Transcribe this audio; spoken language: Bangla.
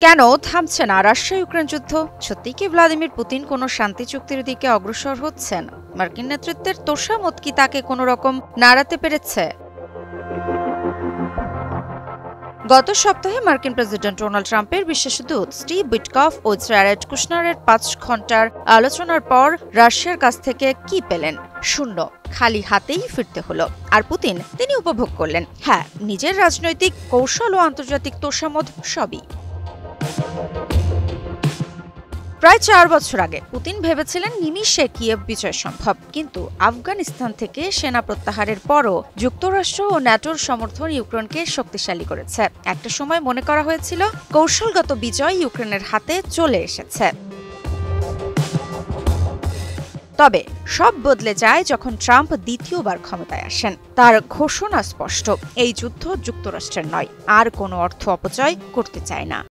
কেন থামছে না রাশিয়া ইউক্রেন যুদ্ধ? সত্যিই কি ভ্লাদিমির পুতিন কোনো শান্তি চুক্তির দিকে অগ্রসর হচ্ছেন? মার্কিন নেতৃত্বের তোষামত কি তাকে কোনো রকম নাড়াতে পেরেছে? গত সপ্তাহে মার্কিন প্রেসিডেন্ট ডোনাল্ড ট্রাম্পের বিশেষ দূত স্টিভ উইটকফ ও জ্যারেড কুশনারের ৫ ঘণ্টার আলোচনার পর রাশিয়ার কাছ থেকে কি পেলেন? শূন্য। খালি হাতেই ফিরতে হলো। আর পুতিন তিনি উপভোগ করলেন, হ্যাঁ, নিজের রাজনৈতিক কৌশল ও আন্তর্জাতিক তোষামত সবই। প্রায় ৪ বছর আগে পুতিন ভেবেছিলেন নিমিষে কিয়েভ বিজয় সম্ভব, কিন্তু আফগানিস্তান থেকে সেনা প্রত্যাহারের পরও যুক্তরাষ্ট্র ও ন্যাটোর সমর্থন ইউক্রেনকে শক্তিশালী করেছে। একটা সময় মনে করা হয়েছিল কৌশলগত বিজয় ইউক্রেনের হাতে চলে এসেছে। তবে সব বদলে যায় যখন ট্রাম্প দ্বিতীয়বার ক্ষমতায় আসেন। তার ঘোষণা স্পষ্ট, এই যুদ্ধ যুক্তরাষ্ট্রের নয়, আর কোনো অর্থ অপচয় করতে চায় না।